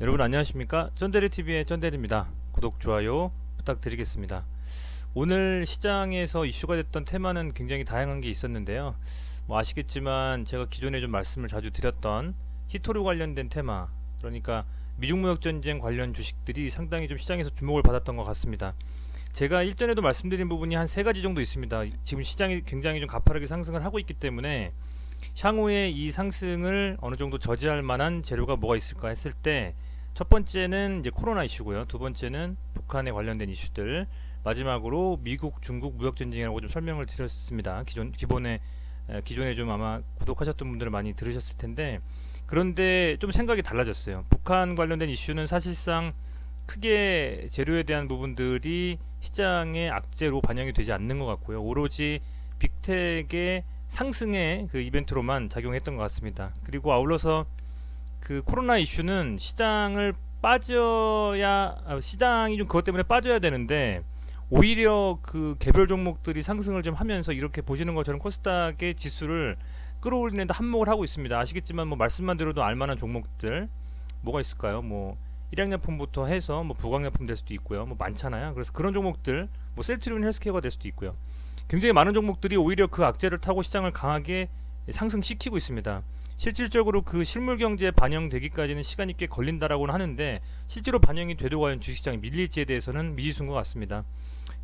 여러분 안녕하십니까? 쩐데리TV의 쩐데리입니다. 구독, 좋아요 부탁드리겠습니다. 오늘 시장에서 이슈가 됐던 테마는 굉장히 다양한 게 있었는데요. 아시겠지만 제가 기존에 좀 말씀을 자주 드렸던 히토류 관련된 테마, 그러니까 미중무역전쟁 관련 주식들이 상당히 좀 시장에서 주목을 받았던 것 같습니다. 제가 일전에도 말씀드린 부분이 한 3가지 정도 있습니다. 지금 시장이 굉장히 좀 가파르게 상승을 하고 있기 때문에 향후에 이 상승을 어느 정도 저지할 만한 재료가 뭐가 있을까 했을 때, 첫 번째는 이제 코로나 이슈고요. 두 번째는 북한에 관련된 이슈들, 마지막으로 미국 중국 무역 전쟁이라고 좀 설명을 드렸습니다. 기존에 좀 아마 구독하셨던 분들은 많이 들으셨을 텐데, 그런데 좀 생각이 달라졌어요. 북한 관련된 이슈는 사실상 크게 재료에 대한 부분들이 시장의 악재로 반영이 되지 않는 것 같고요. 오로지 빅텍의 상승의 그 이벤트로만 작용했던 것 같습니다. 그리고 아울러서 그 코로나 이슈는 시장이 좀 그것 때문에 빠져야 되는데, 오히려 그 개별 종목들이 상승을 좀 하면서 이렇게 보시는 것처럼 코스닥의 지수를 끌어올리는 데 한몫을 하고 있습니다. 아시겠지만 말씀만 들어도 알만한 종목들 뭐가 있을까요? 일양약품부터 해서 부광약품 될 수도 있고요. 많잖아요. 그래서 그런 종목들, 셀트리온 헬스케어가 될 수도 있고요. 굉장히 많은 종목들이 오히려 그 악재를 타고 시장을 강하게 상승시키고 있습니다. 실질적으로 그 실물 경제에 반영되기까지는 시간이 꽤 걸린다라고는 하는데, 실제로 반영이 돼도 과연 주식시장이 밀릴지에 대해서는 미지수인 것 같습니다.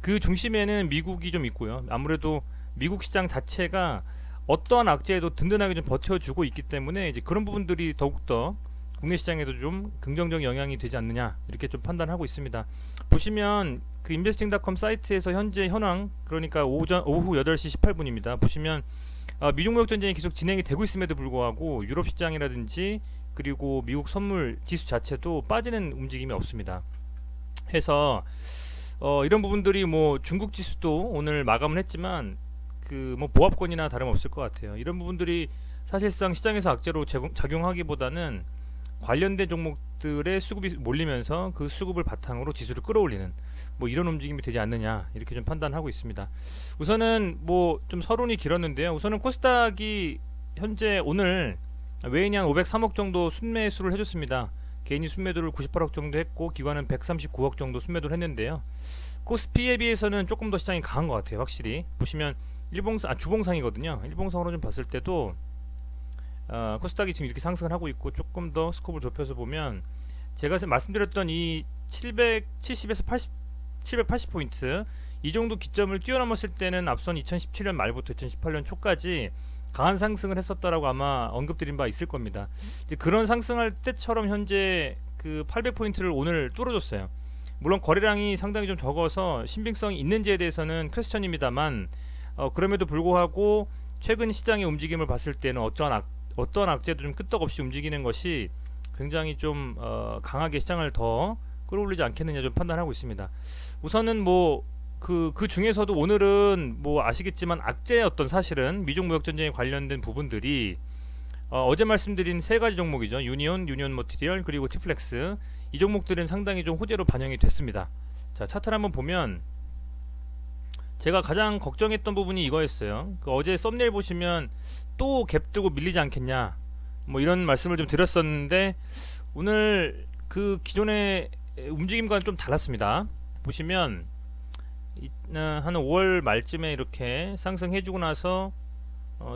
그 중심에는 미국이 좀 있고요. 아무래도 미국 시장 자체가 어떠한 악재에도 든든하게 좀 버텨주고 있기 때문에 이제 그런 부분들이 더욱더 국내 시장에도 좀 긍정적 영향이 되지 않느냐, 이렇게 좀 판단하고 있습니다. 보시면 그 인베스팅닷컴 사이트에서 현재 현황, 그러니까 오후 8시 18분입니다. 보시면 미중무역 전쟁이 계속 진행이 되고 있음에도 불구하고 유럽 시장이라든지 그리고 미국 선물 지수 자체도 빠지는 움직임이 없습니다. 해서 이런 부분들이 중국 지수도 오늘 마감을 했지만 보합권이나 다름없을 것 같아요. 이런 부분들이 사실상 시장에서 악재로 작용하기보다는 관련된 종목들의 수급이 몰리면서 그 수급을 바탕으로 지수를 끌어올리는 이런 움직임이 되지 않느냐, 이렇게 좀 판단하고 있습니다. 우선은 좀 서론이 길었는데요. 우선은 코스닥이 현재 오늘 외인이 한 503억 정도 순매수를 해줬습니다. 개인이 순매도를 98억 정도 했고 기관은 139억 정도 순매도를 했는데요. 코스피에 비해서는 조금 더 시장이 강한 것 같아요. 확실히 보시면 주봉상이거든요. 일봉상으로 좀 봤을 때도 코스닥이 지금 이렇게 상승을 하고 있고, 조금 더 스코프를 좁혀서 보면 제가 말씀드렸던 이 770에서 780포인트 이 정도 기점을 뛰어넘었을 때는 앞선 2017년 말부터 2018년 초까지 강한 상승을 했었다라고 아마 언급드린 바 있을 겁니다. 이제 그런 상승할 때처럼 현재 그 800포인트를 오늘 뚫어줬어요. 물론 거래량이 상당히 좀 적어서 신빙성이 있는지에 대해서는 퀘스천입니다만, 그럼에도 불구하고 최근 시장의 움직임을 봤을 때는 어떠한 악재도 좀 끄떡없이 움직이는 것이 굉장히 좀 강하게 시장을 더 끌어올리지 않겠느냐 좀 판단하고 있습니다. 우선은 그 중에서도 오늘은 아시겠지만 악재의 사실은 미중 무역 전쟁에 관련된 부분들이 어제 말씀드린 3가지 종목이죠. 유니온 머티리얼, 그리고 티플렉스, 이 종목들은 상당히 좀 호재로 반영이 됐습니다. 자, 차트를 한번 보면 제가 가장 걱정했던 부분이 이거였어요. 어제 썸네일 보시면 또 갭 뜨고 밀리지 않겠냐, 이런 말씀을 좀 드렸었는데, 오늘 그 기존의 움직임과는 좀 달랐습니다. 보시면 한 5월 말쯤에 이렇게 상승해주고 나서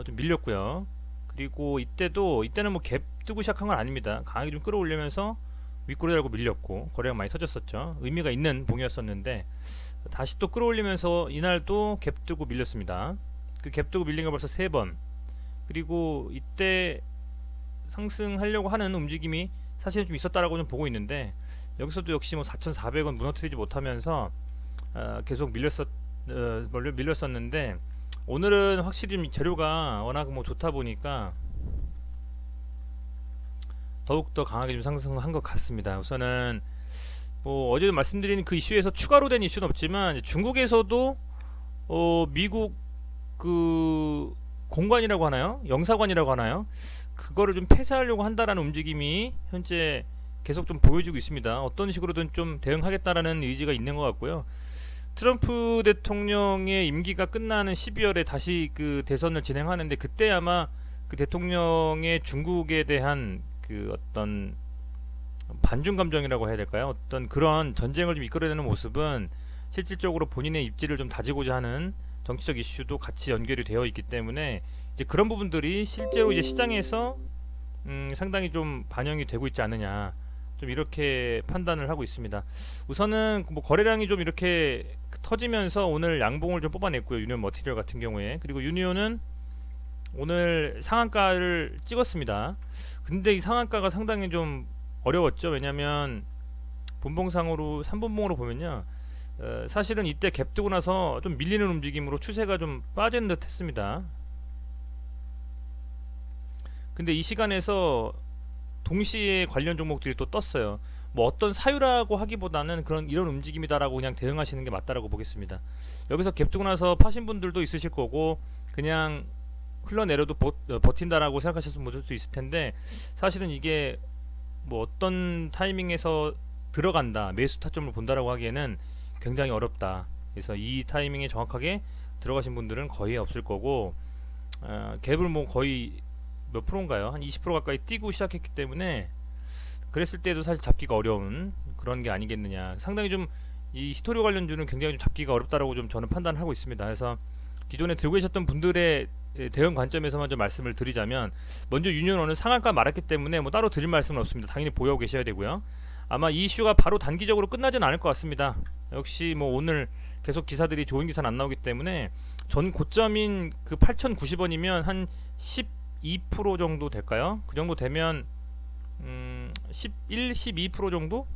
좀 밀렸고요. 그리고 이때는 갭 뜨고 시작한 건 아닙니다. 강하게 좀 끌어올리면서 윗꼬리 달고 밀렸고 거래량 많이 터졌었죠. 의미가 있는 봉이었었는데 다시 또 끌어올리면서 이날도 갭 뜨고 밀렸습니다. 그 갭 뜨고 밀린 거 벌써 3번. 그리고 이때 상승하려고 하는 움직임이 사실 좀 있었다라고 좀 보고 있는데, 여기서도 역시 4,400원 무너뜨리지 못하면서 계속 밀렸었는데, 오늘은 확실히 재료가 워낙 좋다 보니까 더욱더 강하게 좀 상승한 것 같습니다. 우선은 어제도 말씀드린 그 이슈에서 추가로 된 이슈는 없지만, 중국에서도 미국 그 공관이라고 하나요? 영사관이라고 하나요? 그거를 좀 폐쇄하려고 한다라는 움직임이 현재 계속 좀 보여주고 있습니다. 어떤 식으로든 좀 대응하겠다라는 의지가 있는 것 같고요. 트럼프 대통령의 임기가 끝나는 12월에 다시 그 대선을 진행하는데, 그때 아마 그 대통령의 중국에 대한 그 어떤 반중 감정이라고 해야 될까요? 어떤 그런 전쟁을 좀 이끌어내는 모습은 실질적으로 본인의 입지를 좀 다지고자 하는 정치적 이슈도 같이 연결이 되어 있기 때문에 이제 그런 부분들이 실제로 이제 시장에서 상당히 좀 반영이 되고 있지 않느냐, 좀 이렇게 판단을 하고 있습니다. 우선은 뭐 거래량이 좀 이렇게 터지면서 오늘 양봉을 좀 뽑아냈고요. 유니온 머티리얼 같은 경우에. 그리고 유니온은 오늘 상한가를 찍었습니다. 근데 이 상한가가 상당히 좀 어려웠죠. 왜냐면 분봉상으로 3분봉으로 보면요, 사실은 이때 갭 뜨고 나서 좀 밀리는 움직임으로 추세가 좀 빠진 듯 했습니다. 근데 이 시간에서 동시에 관련 종목들이 또 떴어요. 뭐 어떤 사유라고 하기보다는 그런 이런 움직임이다라고 그냥 대응하시는 게 맞다라고 보겠습니다. 여기서 갭 뜨고 나서 파신 분들도 있으실 거고 그냥 흘러내려도 버틴다라고 생각하셨을 분들도 있을 텐데, 사실은 이게 뭐 어떤 타이밍에서 들어간다, 매수 타점을 본다라고 하기에는 굉장히 어렵다. 그래서 이 타이밍에 정확하게 들어가신 분들은 거의 없을 거고, 갭을 뭐 거의 몇 프로인가요? 한 20% 가까이 뛰고 시작했기 때문에 그랬을 때도 사실 잡기가 어려운 그런 게 아니겠느냐. 상당히 좀 이 히토리 관련주는 굉장히 좀 잡기가 어렵다라고 좀 저는 판단하고 있습니다. 그래서 기존에 들고 계셨던 분들의 대응 관점에서만 좀 말씀을 드리자면, 먼저 유니온원은 상한가 말았기 때문에 뭐 따로 드릴 말씀은 없습니다. 당연히 보유하고 계셔야 되고요. 아마 이 이슈가 바로 단기적으로 끝나진 않을 것 같습니다. 역시 뭐 오늘 계속 기사들이 좋은 기사는 안 나오기 때문에 전 고점인 그 8,090원이면 한 12% 정도 될까요? 그 정도 되면 11, 12% 정도?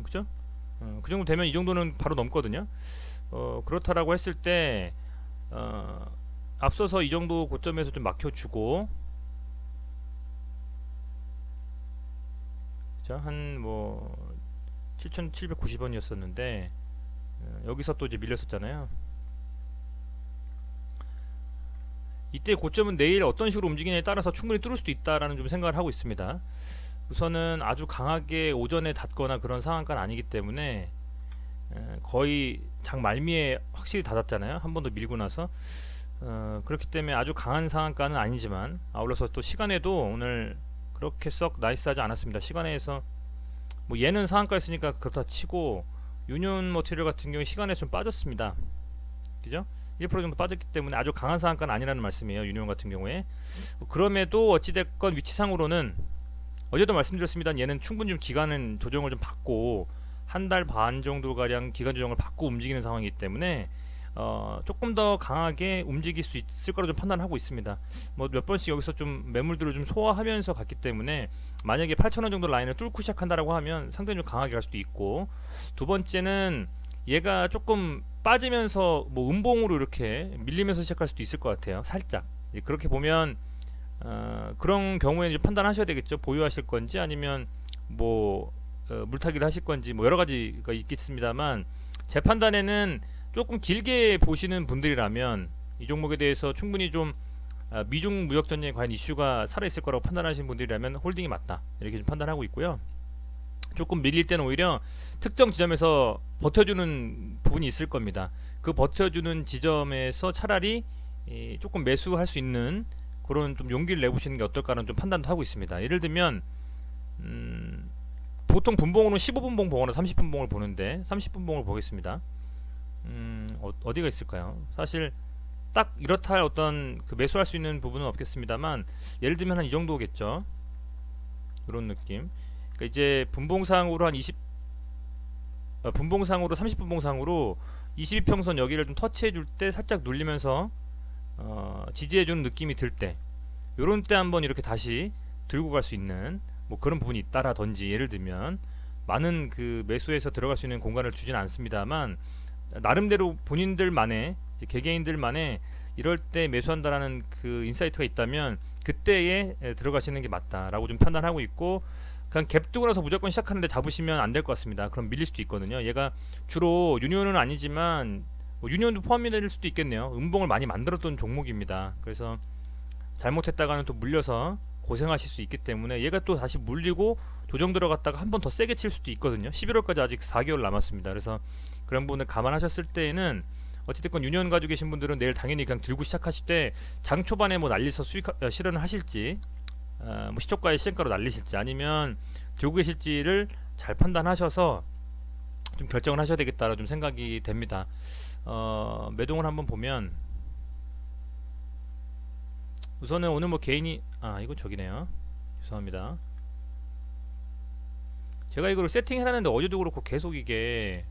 그죠? 그 정도 되면 이 정도는 바로 넘거든요. 그렇다라고 했을 때 앞서서 이 정도 고점에서 좀 막혀주고, 자, 한 뭐 7,790원이었었는데 여기서 또 이제 밀렸었잖아요. 이때 고점은 내일 어떤 식으로 움직이냐에 따라서 충분히 뚫을 수도 있다라는 좀 생각을 하고 있습니다. 우선은 아주 강하게 오전에 닫거나 그런 상한가는 아니기 때문에 거의 장 말미에 확실히 닫았잖아요. 한 번 더 밀고 나서. 그렇기 때문에 아주 강한 상한가는 아니지만, 아울러서 또 시간에도 오늘 그렇게 썩 나이스하지 않았습니다. 시간에서 뭐 얘는 상한가였으니까 그렇다 치고 유니온 머티리얼 같은 경우에 시간에 좀 빠졌습니다. 그죠? 1% 정도 빠졌기 때문에 아주 강한 상한가는 아니라는 말씀이에요. 유니온 같은 경우에. 그럼에도 어찌됐건 위치상으로는 어제도 말씀드렸습니다. 얘는 충분히 좀 기간은 조정을 좀 받고 한 달 반 정도 가량 기간 조정을 받고 움직이는 상황이기 때문에 조금 더 강하게 움직일 수 있을 거라 좀 판단하고 있습니다. 뭐 몇 번씩 여기서 좀 매물들을 좀 소화하면서 갔기 때문에 만약에 8,000원 정도 라인을 뚫고 시작한다라고 하면 상당히 좀 강하게 갈 수도 있고, 두 번째는 얘가 조금 빠지면서 뭐 음봉으로 이렇게 밀리면서 시작할 수도 있을 것 같아요. 살짝. 그렇게 보면 그런 경우에는 이제 판단하셔야 되겠죠. 보유하실 건지 아니면 뭐 물타기를 하실 건지 뭐 여러 가지가 있겠습니다만, 제 판단에는 조금 길게 보시는 분들이라면 이 종목에 대해서 충분히 좀 미중 무역 전쟁에 과연 이슈가 살아 있을 거라고 판단하시는 분들이라면 홀딩이 맞다, 이렇게 좀 판단하고 있고요. 조금 밀릴 때는 오히려 특정 지점에서 버텨주는 부분이 있을 겁니다. 그 버텨주는 지점에서 차라리 조금 매수할 수 있는 그런 좀 용기를 내보시는 게 어떨까라는 좀 판단도 하고 있습니다. 예를 들면 보통 분봉으로 15분봉 보거나 30분봉을 보는데 30분봉을 보겠습니다. 어디가 있을까요? 사실 딱 이렇다 할 어떤 그 매수할 수 있는 부분은 없겠습니다만, 예를 들면 한 이 정도겠죠. 이런 느낌. 그러니까 이제 분봉상으로 한 20, 분봉상으로 30분봉상으로 22평선 여기를 좀 터치해줄 때 살짝 눌리면서 지지해주는 느낌이 들 때, 요런 때 한번 이렇게 다시 들고 갈 수 있는 뭐 그런 부분이 있다라든지, 예를 들면 많은 그 매수해서 들어갈 수 있는 공간을 주지는 않습니다만, 나름대로 본인들만의 개개인들만의 이럴 때 매수한다라는 그 인사이트가 있다면 그때에 들어가시는 게 맞다라고 좀 판단하고 있고, 그냥 갭 뜨고 나서 무조건 시작하는데 잡으시면 안 될 것 같습니다. 그럼 밀릴 수도 있거든요. 얘가 주로 유니온은 아니지만 뭐 유니온도 포함이 될 수도 있겠네요. 음봉을 많이 만들었던 종목입니다. 그래서 잘못했다가는 또 물려서 고생하실 수 있기 때문에 얘가 또 다시 물리고 조정 들어갔다가 한 번 더 세게 칠 수도 있거든요. 11월까지 아직 4개월 남았습니다. 그래서 그런 부분을 감안하셨을 때에는 어찌됐건 유니온 가지고 계신 분들은 내일 당연히 그냥 들고 시작하실 때 장 초반에 뭐 날리서 수익 실현을 하실지, 뭐 시초가에 시행가로 날리실지, 아니면 들고 계실지를 잘 판단하셔서 좀 결정을 하셔야 되겠다라는 좀 생각이 됩니다. 매동을 한번 보면 우선은 오늘 뭐 개인이 이거 저기네요. 죄송합니다. 제가 이거를 세팅해놨는데 어제도 그렇고 계속 이게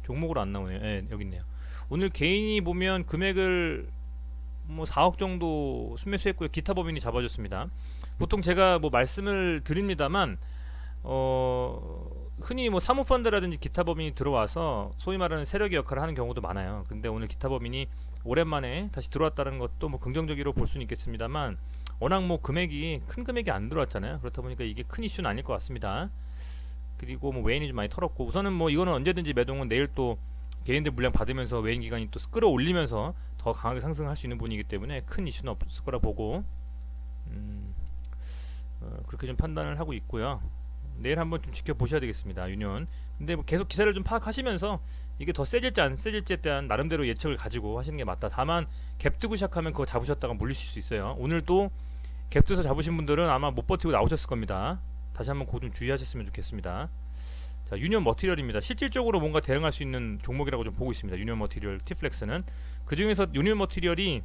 종목으로 안 나오네요. 네, 여기 있네요. 오늘 개인이 보면 금액을 뭐 4억 정도 순매수했고요. 기타 법인이 잡아줬습니다. 보통 제가 뭐 말씀을 드립니다만 흔히 뭐 사모펀드라든지 기타 법인이 들어와서 소위 말하는 세력의 역할을 하는 경우도 많아요. 근데 오늘 기타 법인이 오랜만에 다시 들어왔다는 것도 뭐 긍정적으로 볼 수는 있겠습니다만 워낙 뭐 금액이 큰 금액이 안 들어왔잖아요. 그렇다 보니까 이게 큰 이슈는 아닐 것 같습니다. 그리고 뭐 외인이 좀 많이 털었고 우선은 뭐 이거는 언제든지 매동은 내일 또 개인들 물량 받으면서 외인 기관이 또 끌어올리면서 더 강하게 상승할 수 있는 분이기 때문에 큰 이슈는 없을 거라 보고 그렇게 좀 판단을 하고 있고요. 내일 한번 좀 지켜보셔야 되겠습니다. 유년. 근데 뭐 계속 기사를 좀 파악하시면서 이게 더 세질지 안 세질지에 대한 나름대로 예측을 가지고 하시는 게 맞다. 다만 갭 뜨고 시작하면 그거 잡으셨다가 물리실 수 있어요. 오늘도 갭 뜨서 잡으신 분들은 아마 못 버티고 나오셨을 겁니다. 다시 한번 그거 좀 주의하셨으면 좋겠습니다. 자, 유니온 머티리얼입니다. 실질적으로 뭔가 대응할 수 있는 종목이라고 좀 보고 있습니다. 유니온 머티리얼 T플렉스는 그 중에서 유니온 머티리얼이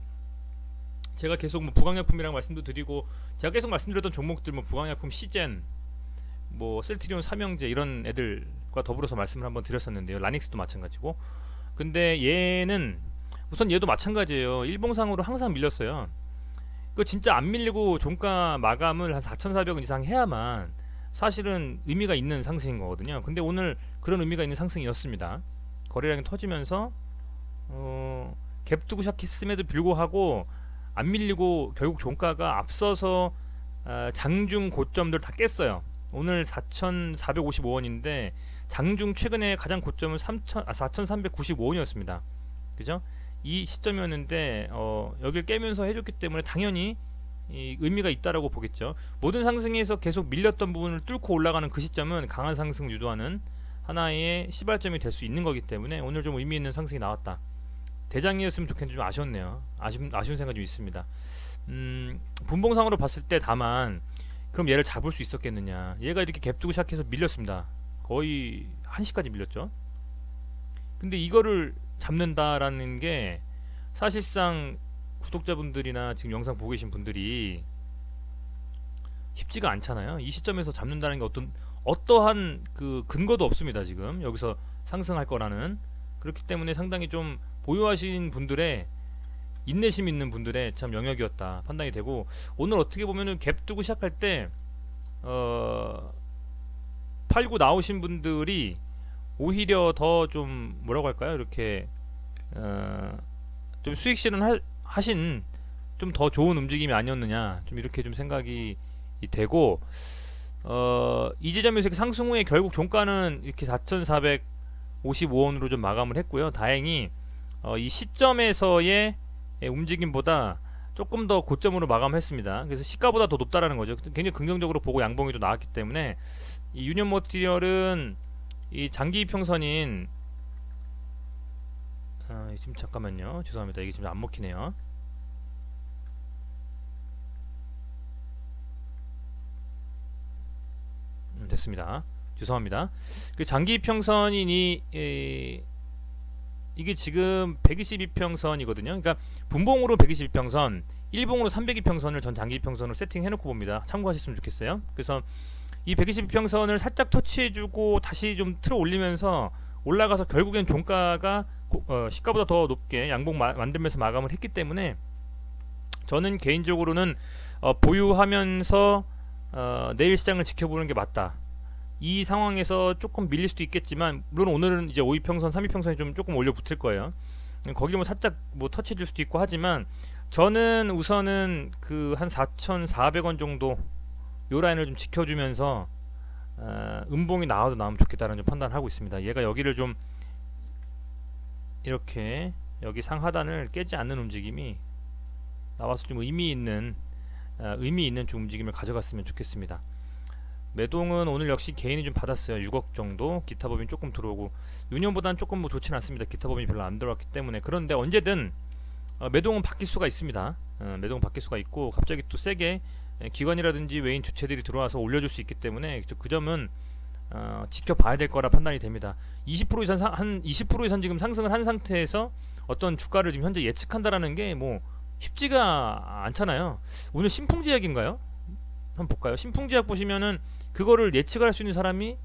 제가 계속 뭐 부강약품이랑 말씀도 드리고 제가 계속 말씀드렸던 종목들 뭐 부강약품 시젠 뭐 셀트리온 삼형제 이런 애들과 더불어서 말씀을 한번 드렸었는데요. 라닉스도 마찬가지고. 근데 얘는 우선 얘도 마찬가지예요. 일봉상으로 항상 밀렸어요. 그 진짜 안 밀리고 종가 마감을 한 4,400원 이상 해야만 사실은 의미가 있는 상승인 거거든요. 근데 오늘 그런 의미가 있는 상승이었습니다. 거래량이 터지면서 갭 두고 시작했음에도 불구하고 안 밀리고 결국 종가가 앞서서 장중 고점들 다 깼어요. 오늘 4,455원인데 장중 최근에 가장 고점은 4,395원이었습니다. 그죠? 이 시점이었는데 여길 깨면서 해줬기 때문에 당연히 의미가 있다라고 보겠죠. 모든 상승에서 계속 밀렸던 부분을 뚫고 올라가는 그 시점은 강한 상승을 유도하는 하나의 시발점이 될 수 있는 거기 때문에 오늘 좀 의미 있는 상승이 나왔다. 대장이었으면 좋겠는데 좀 아쉬웠네요. 아쉬운 생각이 좀 있습니다. 분봉상으로 봤을 때 다만 그럼 얘를 잡을 수 있었겠느냐. 얘가 이렇게 갭 주고 시작해서 밀렸습니다. 거의 1시까지 밀렸죠. 근데 이거를 잡는다라는 게 사실상 구독자분들이나 지금 영상 보고 계신 분들이 쉽지가 않잖아요. 이 시점에서 잡는다는 게 어떠한 그 근거도 없습니다. 지금 여기서 상승할 거라는. 그렇기 때문에 상당히 좀 보유하신 분들의 인내심 있는 분들의 참 영역이었다 판단이 되고 오늘 어떻게 보면은 갭 두고 시작할 때 팔고 나오신 분들이 오히려 더 좀 뭐라고 할까요? 이렇게 좀 수익 실현 하신 좀 더 좋은 움직임이 아니었느냐 좀 이렇게 좀 생각이 되고 이 지점에서 상승 후에 결국 종가는 이렇게 4,455원으로 좀 마감을 했고요. 다행히 이 시점에서의 움직임보다 조금 더 고점으로 마감했습니다. 그래서 시가보다 더 높다라는 거죠. 굉장히 긍정적으로 보고 양봉이 또 나왔기 때문에 이 유니온 머티리얼은 이 장기 이평선인 지금 잠깐만요. 죄송합니다. 이게 지금 안 먹히네요. 됐습니다. 죄송합니다. 그 장기 이평선이니 이게 지금 122평선이거든요. 그러니까 분봉으로 122평선, 일봉으로 302평선을 전 장기 이평선으로 세팅해놓고 봅니다. 참고하셨으면 좋겠어요. 그래서 이 122평선을 살짝 터치해주고 다시 좀 틀어 올리면서 올라가서 결국엔 종가가 시가보다 더 높게 양봉 만들면서 마감을 했기 때문에 저는 개인적으로는 보유하면서 내일 시장을 지켜보는 게 맞다. 이 상황에서 조금 밀릴 수도 있겠지만 물론 오늘은 이제 5위평선, 3위평선이 좀 조금 올려 붙을 거예요. 거기를 뭐 살짝 뭐 터치해 줄 수도 있고 하지만 저는 우선은 그 한 4,400원 정도 요 라인을 좀 지켜주면서 음봉이 나오면 좋겠다는 좀 판단을 하고 있습니다. 얘가 여기를 좀 이렇게 여기 상하단을 깨지 않는 움직임이 나와서 좀 의미 있는 좀 움직임을 가져갔으면 좋겠습니다. 매동은 오늘 역시 개인이 좀 받았어요. 6억 정도. 기타 법인 조금 들어오고 유니온보다는 조금 뭐 좋지는 않습니다. 기타 법인이 별로 안 들어왔기 때문에. 그런데 언제든 매동은 바뀔 수가 있습니다. 매동은 바뀔 수가 있고 갑자기 또 세게 기관이라든지 외인 주체들이 들어와서 올려줄 수 있기 때문에 그 점은 지켜봐야 될 거라 판단이 됩니다. 20% 이상 한 20% 이상 지금 상승을 한 상태에서 어떤 주가를 지금 현재 예측한다라는 게 뭐 쉽지가 않잖아요. 오늘 신풍제약인가요? 한번 볼까요? 신풍제약 보시면은 그거를 예측할 수 있는 사람이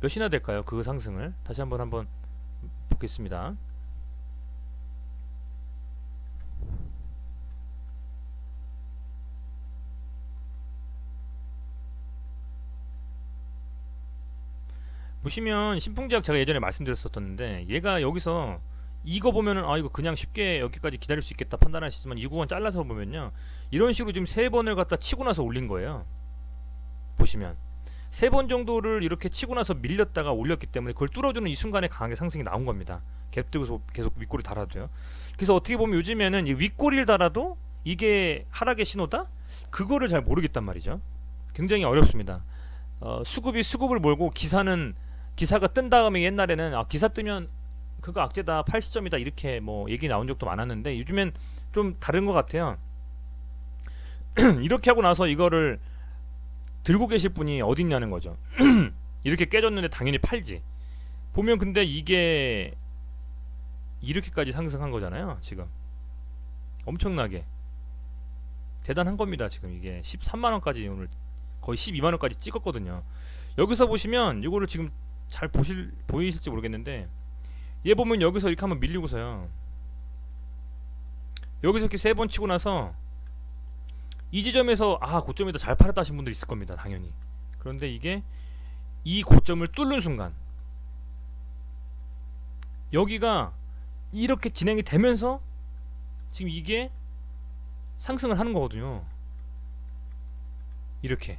몇이나 될까요? 그 상승을 다시 한번 보겠습니다. 보시면 신풍제약 제가 예전에 말씀드렸었는데 얘가 여기서 이거 보면은 이거 그냥 쉽게 여기까지 기다릴 수 있겠다 판단하시지만 이 구간 잘라서 보면요 이런 식으로 지금 3번을 갖다 치고 나서 올린 거예요. 보시면 3번 정도를 이렇게 치고 나서 밀렸다가 올렸기 때문에 그걸 뚫어주는 이 순간에 강하게 상승이 나온 겁니다. 갭 뜨고서 계속 윗꼬리 달아줘요. 그래서 어떻게 보면 요즘에는 이 윗꼬리를 달아도 이게 하락의 신호다? 그거를 잘 모르겠단 말이죠. 굉장히 어렵습니다. 수급이 수급을 몰고 기사가 뜬 다음에 옛날에는 기사 뜨면 그거 악재다 80점이다 이렇게 뭐 얘기 나온 적도 많았는데 요즘엔 좀 다른 것 같아요. 이렇게 하고 나서 이거를 들고 계실 분이 어딨냐는 거죠. 이렇게 깨졌는데 당연히 팔지. 보면 근데 이게 이렇게까지 상승한 거잖아요. 지금 엄청나게 대단한 겁니다. 지금 이게 13만원까지 오늘 거의 12만원까지 찍었거든요. 여기서 보시면 이거를 지금 잘 보이실지 모르겠는데 얘 보면 여기서 이렇게 한번 밀리고서요 여기서 이렇게 3번 치고 나서 이 지점에서 고점이다 잘 팔았다 하신 분들이 있을 겁니다. 당연히. 그런데 이게 이 고점을 뚫는 순간 여기가 이렇게 진행이 되면서 지금 이게 상승을 하는 거거든요. 이렇게.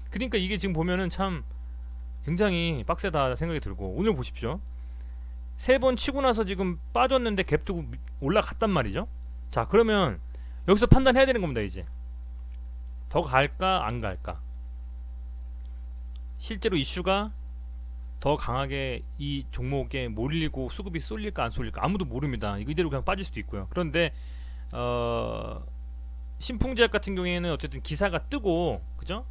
그러니까 이게 지금 보면은 참 굉장히 빡세다 생각이 들고 오늘 보십시오. 3번 치고 나서 지금 빠졌는데 갭 두고 올라갔단 말이죠. 자 그러면 여기서 판단해야 되는 겁니다. 이제 더 갈까 안 갈까. 실제로 이슈가 더 강하게 이 종목에 몰리고 수급이 쏠릴까 안 쏠릴까 아무도 모릅니다. 이대로 그냥 빠질 수도 있고요. 그런데 신풍제약 같은 경우에는 어쨌든 기사가 뜨고 그죠?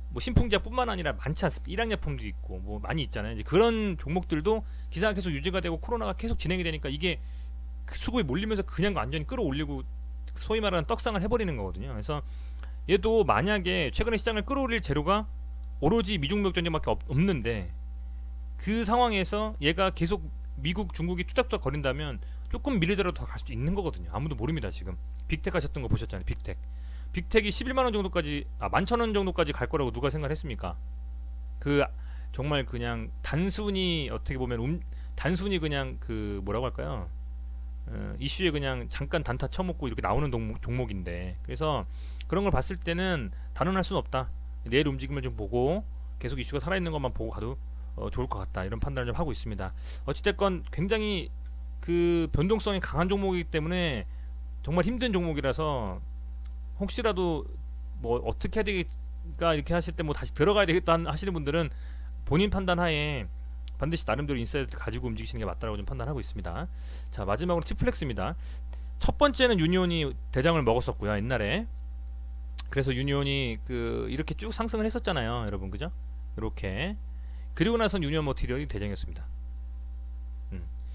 뭐 신풍제약뿐만 아니라 많지 않습니까? 일학약품도 있고 뭐 많이 있잖아요. 이제 그런 종목들도 기사가 계속 유지가 되고 코로나가 계속 진행이 되니까 이게 수급이 몰리면서 그냥 완전히 끌어올리고 소위 말하는 떡상을 해버리는 거거든요. 그래서 얘도 만약에 최근에 시장을 끌어올릴 재료가 오로지 미중무역 전쟁밖에 없는데 그 상황에서 얘가 계속 미국, 중국이 쭈닥쭈닥 거린다면 조금 밀리더라도 더 갈 수도 있는 거거든요. 아무도 모릅니다. 지금 빅텍 하셨던 거 보셨잖아요. 빅텍이 11만원 정도까지 11,000원 정도까지 갈 거라고 누가 생각했습니까? 그 정말 그냥 단순히 어떻게 보면 단순히 그냥 그 뭐라고 할까요? 이슈에 그냥 잠깐 단타 쳐먹고 이렇게 나오는 종목인데 그래서 그런 걸 봤을 때는 단언할 수는 없다. 내일 움직임을 좀 보고 계속 이슈가 살아있는 것만 보고 가도 좋을 것 같다. 이런 판단을 좀 하고 있습니다. 어찌됐건 굉장히 그 변동성이 강한 종목이기 때문에 정말 힘든 종목이라서 혹시라도 뭐 어떻게 해야 되겠까 이렇게 하실 때 뭐 다시 들어가야 되겠다 하시는 분들은 본인 판단하에 반드시 나름대로 인사이트 가지고 움직이시는 게 맞다라고 좀 판단하고 있습니다. 자 마지막으로 티플렉스입니다. 첫 번째는 유니온이 대장을 먹었었고요 옛날에. 그래서 유니온이 그 이렇게 쭉 상승을 했었잖아요 여러분 그죠? 이렇게 그리고 나선 유니온 머티리얼이 대장이었습니다.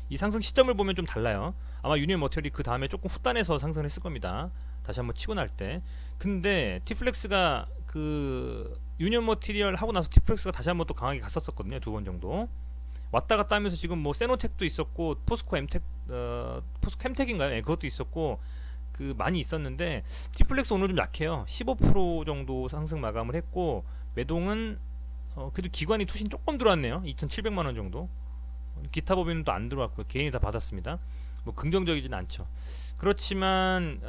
이 상승 시점을 보면 좀 달라요. 아마 유니온 머티리얼이 그 다음에 조금 후단해서 상승을 했을 겁니다. 다시 한번 치고 날 때. 근데 티플렉스가 그 유니온 머티리얼 하고 나서 티플렉스가 다시 한번 또 강하게 갔었거든요. 2번 정도. 왔다 갔다 하면서 지금 뭐 세노텍도 있었고 포스코 엠텍인가요? 네, 그것도 있었고 그 많이 있었는데 티플렉스 오늘 좀 약해요. 15% 정도 상승 마감을 했고 매동은 그래도 기관이 투신 조금 들어왔네요. 2,700만원 정도. 기타 법인은 또 안 들어왔고요. 개인이 다 받았습니다. 뭐 긍정적이진 않죠. 그렇지만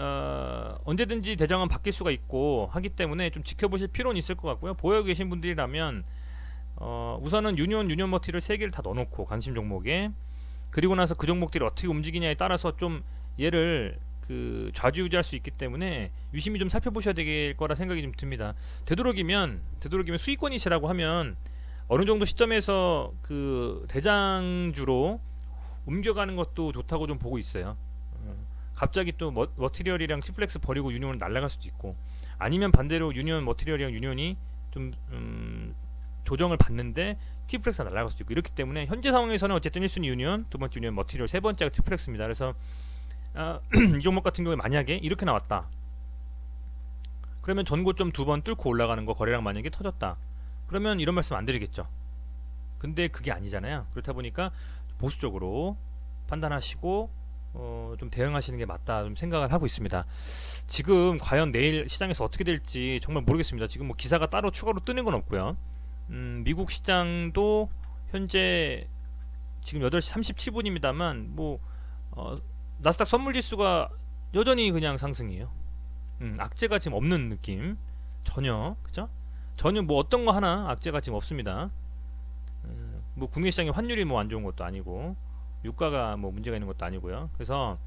언제든지 대장은 바뀔 수가 있고 하기 때문에 좀 지켜보실 필요는 있을 것 같고요. 보여 계신 분들이라면 우선은 유니온 머티를 3개를 다 넣어놓고 관심 종목에 그리고 나서 그 종목들이 어떻게 움직이냐에 따라서 좀 얘를 그 좌지우지할 수 있기 때문에 유심히 좀 살펴보셔야 될 거라 생각이 좀 듭니다. 되도록이면 수익권이시라고 하면 어느 정도 시점에서 그 대장주로 옮겨가는 것도 좋다고 좀 보고 있어요. 갑자기 또 머티리얼이랑 티플렉스 버리고 유니온을 날아갈 수도 있고 아니면 반대로 유니온 머티리얼이랑 유니온이 좀 조정을 받는데 T플렉스가 날아갈 수도 있고, 이렇기 때문에 현재 상황에서는 어쨌든 1순위 유니온, 두 번째 유니온 머티리얼, 세 번째가 T플렉스입니다. 그래서 이 종목 같은 경우에 만약에 이렇게 나왔다, 그러면 전고점 두 번 뚫고 올라가는 거 거래량 만약에 터졌다, 그러면 이런 말씀 안 드리겠죠. 근데 그게 아니잖아요. 그렇다 보니까 보수적으로 판단하시고 좀 대응하시는 게 맞다 좀 생각을 하고 있습니다. 지금 과연 내일 시장에서 어떻게 될지 정말 모르겠습니다. 지금 뭐 기사가 따로 추가로 뜨는 건 없고요. 미국 시장도 현재 지금 8시 37분입니다만 뭐 나스닥 선물지수가 여전히 그냥 상승이에요. 악재가 지금 없는 느낌 전혀, 그죠? 전혀 뭐 어떤 거 하나 악재가 지금 없습니다. 뭐 국내 시장의 환율이 뭐 안 좋은 것도 아니고 유가가 뭐 문제가 있는 것도 아니고요. 그래서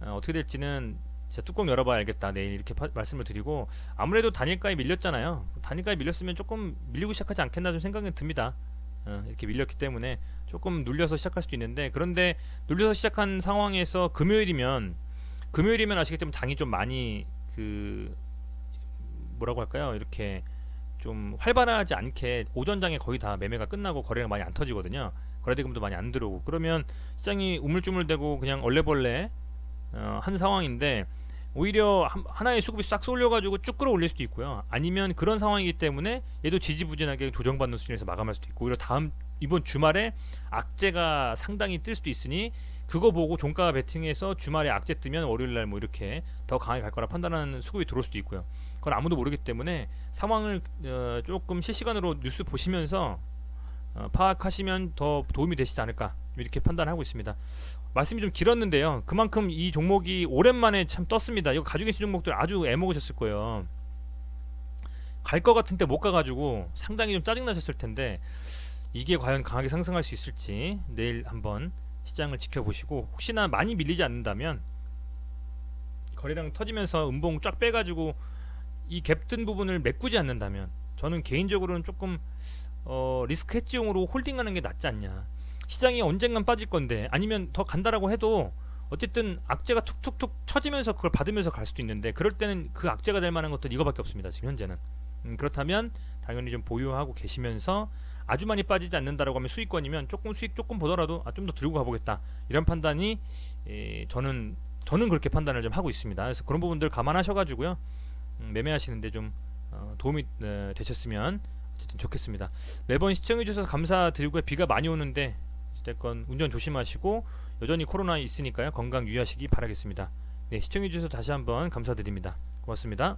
어떻게 될지는 진짜 뚜껑 열어봐야 알겠다 내일 이렇게 말씀을 드리고, 아무래도 단일가에 밀렸잖아요. 단일가에 밀렸으면 조금 밀리고 시작하지 않겠나 좀 생각이 듭니다. 이렇게 밀렸기 때문에 조금 눌려서 시작할 수도 있는데, 그런데 눌려서 시작한 상황에서 금요일이면 아시겠지만 장이 좀 많이 뭐라고 할까요? 이렇게 좀 활발하지 않게 오전장에 거의 다 매매가 끝나고 거래가 많이 안 터지거든요. 거래대금도 많이 안 들어오고, 그러면 시장이 우물쭈물대고 그냥 얼레벌레 한 상황인데, 오히려 하나의 수급이 싹 쏠려가지고 쭉 끌어올릴 수도 있고요. 아니면 그런 상황이기 때문에 얘도 지지부진하게 조정받는 수준에서 마감할 수도 있고, 오히려 이번 주말에 악재가 상당히 뜰 수도 있으니 그거 보고 종가 베팅해서 주말에 악재 뜨면 월요일날 뭐 이렇게 더 강하게 갈 거라 판단하는 수급이 들어올 수도 있고요. 그건 아무도 모르기 때문에 상황을 조금 실시간으로 뉴스 보시면서 파악하시면 더 도움이 되시지 않을까 이렇게 판단하고 있습니다. 말씀이 좀 길었는데요. 그만큼 이 종목이 오랜만에 참 떴습니다. 이거 가지고 계신 종목들 아주 애먹으셨을 거예요. 갈 것 같은데 못 가가지고 상당히 좀 짜증나셨을 텐데, 이게 과연 강하게 상승할 수 있을지 내일 한번 시장을 지켜보시고, 혹시나 많이 밀리지 않는다면 거래량 터지면서 음봉 쫙 빼가지고 이 갭 뜬 부분을 메꾸지 않는다면 저는 개인적으로는 조금 리스크 헤지용으로 홀딩하는 게 낫지 않냐. 시장이 언젠간 빠질 건데, 아니면 더 간다라고 해도 어쨌든 악재가 툭툭툭 쳐지면서 그걸 받으면서 갈 수도 있는데, 그럴 때는 그 악재가 될 만한 것도 이거밖에 없습니다. 지금 현재는. 그렇다면 당연히 좀 보유하고 계시면서, 아주 많이 빠지지 않는다라고 하면 수익권이면 조금 수익 조금 보더라도 좀 더 들고 가보겠다, 이런 판단이 저는 그렇게 판단을 좀 하고 있습니다. 그래서 그런 부분들 감안하셔가지고요, 매매하시는데 좀 도움이 되셨으면 어쨌든 좋겠습니다. 매번 시청해주셔서 감사드리고요. 비가 많이 오는데 어쨌건 운전 조심하시고, 여전히 코로나 있으니까요, 건강 유의하시기 바라겠습니다. 네, 시청해주셔서 다시 한번 감사드립니다. 고맙습니다.